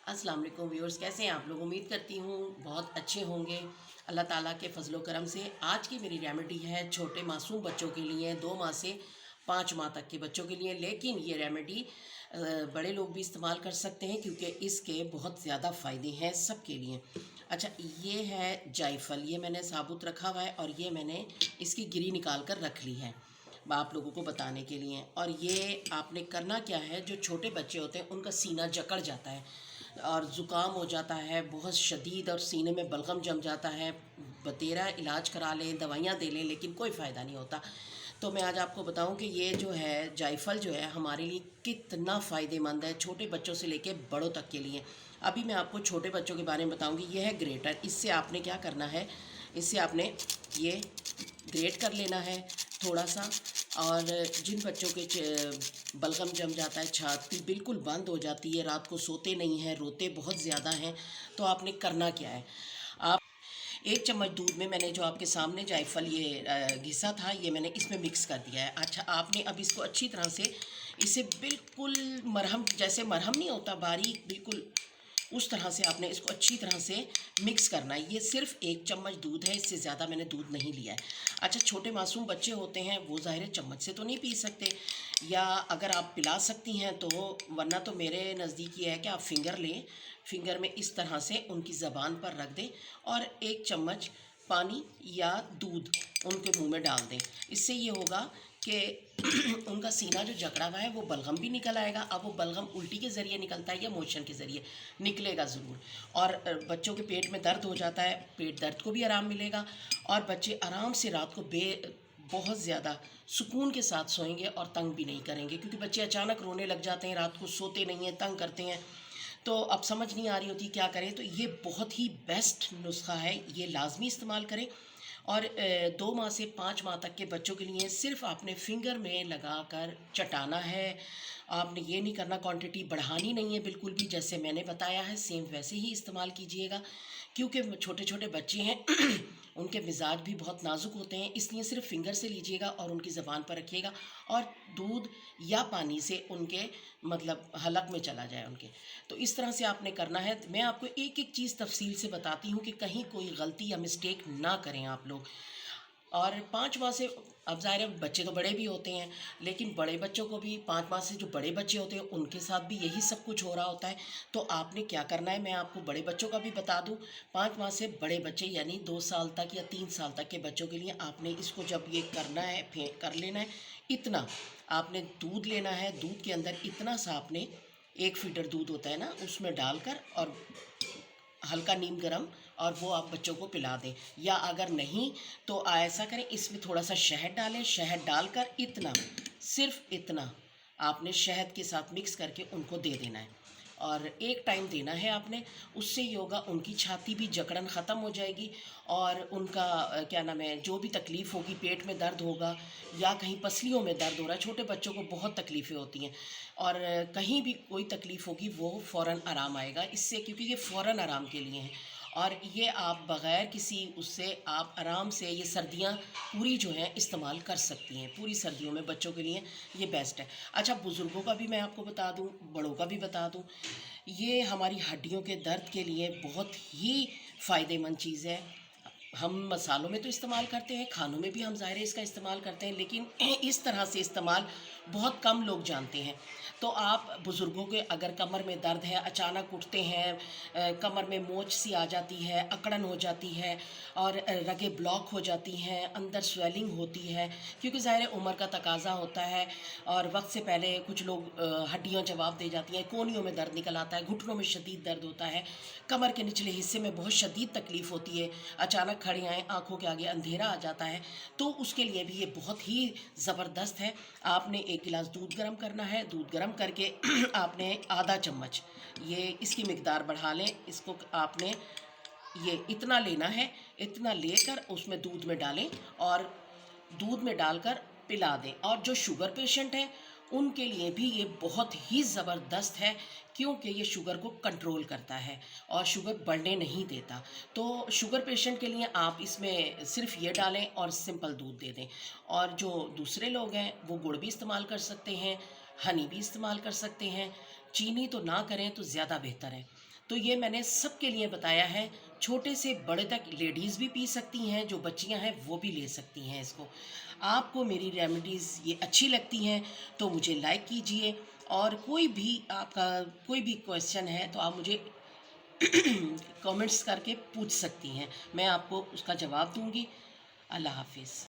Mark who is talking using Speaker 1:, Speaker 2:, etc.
Speaker 1: अस्सलाम वालेकुम व्यूअर्स, कैसे हैं आप लोग। उम्मीद करती हूँ बहुत अच्छे होंगे अल्लाह ताला के फजलो करम से। आज की मेरी रेमेडी है छोटे मासूम बच्चों के लिए, 2 माह से 5 माह तक के बच्चों के लिए। लेकिन ये रेमेडी बड़े लोग भी इस्तेमाल कर सकते हैं क्योंकि इसके बहुत ज़्यादा फ़ायदे हैं सबके लिए। अच्छा, ये है जायफल, ये मैंने साबुत रखा हुआ है और ये मैंने इसकी गिरी निकाल कर रख ली है आप लोगों को बताने के लिए। और ये आपने करना क्या है, जो छोटे बच्चे होते हैं उनका सीना जकड़ जाता है और ज़ुकाम हो जाता है बहुत शदीद और सीने में बलगम जम जाता है। बतेरा इलाज करा लें, दवाइयाँ दे लें, लेकिन कोई फ़ायदा नहीं होता। तो मैं आज आपको बताऊं कि ये जो है जायफल जो है हमारे लिए कितना फ़ायदेमंद है, छोटे बच्चों से लेके बड़ों तक के लिए। अभी मैं आपको छोटे बच्चों के बारे में बताऊंगी। ये है ग्रेटर, इससे आपने क्या करना है, इससे आपने ये ग्रेट कर लेना है थोड़ा सा। और जिन बच्चों के बलगम जम जाता है, छाती बिल्कुल बंद हो जाती है, रात को सोते नहीं हैं, रोते बहुत ज़्यादा हैं, तो आपने करना क्या है, आप 1 चम्मच दूध में मैंने जो आपके सामने जायफल ये घिसा था, ये मैंने इसमें मिक्स कर दिया है। अच्छा, आपने अब इसको अच्छी तरह से, इसे बिल्कुल मरहम, जैसे मरहम नहीं होता बारीक, बिल्कुल उस तरह से आपने इसको अच्छी तरह से मिक्स करना है। ये सिर्फ 1 चम्मच दूध है, इससे ज़्यादा मैंने दूध नहीं लिया है। अच्छा, छोटे मासूम बच्चे होते हैं वो ज़ाहिर है चम्मच से तो नहीं पी सकते, या अगर आप पिला सकती हैं तो, वरना तो मेरे नज़दीक ये है कि आप फिंगर लें, फिंगर में इस तरह से उनकी ज़बान पर रख दें और 1 चम्मच पानी या दूध उनके मुंह में डाल दें। इससे ये होगा कि उनका सीना जो जकड़ा हुआ है वो बलगम भी निकल आएगा। अब वो बलगम उल्टी के ज़रिए निकलता है या मोशन के ज़रिए, निकलेगा ज़रूर। और बच्चों के पेट में दर्द हो जाता है, पेट दर्द को भी आराम मिलेगा और बच्चे आराम से रात को बहुत ज़्यादा सुकून के साथ सोएंगे और तंग भी नहीं करेंगे, क्योंकि बच्चे अचानक रोने लग जाते हैं, रात को सोते नहीं हैं, तंग करते हैं, तो अब समझ नहीं आ रही होती क्या करें। तो ये बहुत ही बेस्ट नुस्खा है, ये लाजमी इस्तेमाल करें। और 2 माह से 5 माह तक के बच्चों के लिए सिर्फ आपने फिंगर में लगाकर चटाना है। आपने ये नहीं करना, क्वांटिटी बढ़ानी नहीं है बिल्कुल भी, जैसे मैंने बताया है सेम वैसे ही इस्तेमाल कीजिएगा, क्योंकि छोटे छोटे बच्चे हैं उनके मिजाज भी बहुत नाजुक होते हैं, इसलिए सिर्फ फिंगर से लीजिएगा और उनकी ज़बान पर रखिएगा और दूध या पानी से उनके मतलब हलक में चला जाए उनके। तो इस तरह से आपने करना है। मैं आपको एक एक चीज़ तफसील से बताती हूँ कि कहीं कोई गलती या मिस्टेक ना करें आप लोग। और 5 माह से, अब ज़ाहिर है बच्चे तो बड़े भी होते हैं, लेकिन बड़े बच्चों को भी 5 माह से जो बड़े बच्चे होते हैं उनके साथ भी यही सब कुछ हो रहा होता है। तो आपने क्या करना है, मैं आपको बड़े बच्चों का भी बता दूं। 5 माह से बड़े बच्चे यानी 2 साल तक या 3 साल तक के बच्चों के लिए आपने इसको जब ये करना है, कर लेना है, इतना आपने दूध लेना है। दूध के अंदर इतना सा आपने, 1 फीटर दूध होता है ना, उसमें डालकर और हल्का नीम गरम, और वो आप बच्चों को पिला दें। या अगर नहीं तो ऐसा करें, इसमें थोड़ा सा शहद डालें, शहद डालकर इतना, सिर्फ इतना आपने शहद के साथ मिक्स करके उनको दे देना है और 1 टाइम देना है आपने। उससे ये होगा, उनकी छाती भी जकड़न ख़त्म हो जाएगी और उनका क्या नाम है, जो भी तकलीफ़ होगी, पेट में दर्द होगा या कहीं पसलियों में दर्द हो रहा है, छोटे बच्चों को बहुत तकलीफ़ें होती हैं, और कहीं भी कोई तकलीफ़ होगी वो फ़ौरन आराम आएगा इससे, क्योंकि ये फ़ौरन आराम के लिए है। और ये आप बग़ैर किसी उससे आप आराम से ये सर्दियाँ पूरी जो हैं इस्तेमाल कर सकती हैं। पूरी सर्दियों में बच्चों के लिए ये बेस्ट है। अच्छा, बुज़ुर्गों का भी मैं आपको बता दूँ, बड़ों का भी बता दूँ, ये हमारी हड्डियों के दर्द के लिए बहुत ही फ़ायदेमंद चीज़ है। हम मसालों में तो इस्तेमाल करते हैं, खानों में भी हम ज़ाहिर है इसका इस्तेमाल करते हैं, लेकिन इस तरह से इस्तेमाल बहुत कम लोग जानते हैं। तो आप बुज़ुर्गों के अगर कमर में दर्द है, अचानक उठते हैं, कमर में मोच सी आ जाती है, अकड़न हो जाती है और रगें ब्लॉक हो जाती हैं, अंदर स्वेलिंग होती है, क्योंकि ज़ाहिर है उम्र का तकाज़ा होता है और वक्त से पहले कुछ लोग हड्डियाँ जवाब दे जाती हैं, कोहनियों में दर्द निकल आता है, घुटनों में शदीद दर्द होता है, कमर के निचले हिस्से में बहुत शदीद तकलीफ़ होती है, अचानक खड़े आएँ, आँखों के आगे अंधेरा आ जाता है, तो उसके लिए भी ये बहुत ही ज़बरदस्त है। आपने 1 गिलास दूध गर्म करना है, दूध गर्म करके आपने आधा चम्मच, ये इसकी मिकदार बढ़ा लें, इसको आपने ये इतना लेना है, इतना लेकर उसमें दूध में डालें और दूध में डालकर पिला दें। और जो शुगर पेशेंट हैं उनके लिए भी ये बहुत ही ज़बरदस्त है, क्योंकि ये शुगर को कंट्रोल करता है और शुगर बढ़ने नहीं देता। तो शुगर पेशेंट के लिए आप इसमें सिर्फ ये डालें और सिंपल दूध दे दें। और जो दूसरे लोग हैं वो गुड़ भी इस्तेमाल कर सकते हैं, हनी भी इस्तेमाल कर सकते हैं, चीनी तो ना करें तो ज़्यादा बेहतर है। तो ये मैंने सबके लिए बताया है, छोटे से बड़े तक लेडीज़ भी पी सकती हैं, जो बच्चियां हैं वो भी ले सकती हैं इसको। आपको मेरी रेमेडीज़ ये अच्छी लगती हैं तो मुझे लाइक कीजिए, और कोई भी आपका कोई भी क्वेश्चन है तो आप मुझे कमेंट्स करके पूछ सकती हैं, मैं आपको उसका जवाब दूंगी। अल्लाह हाफिज़।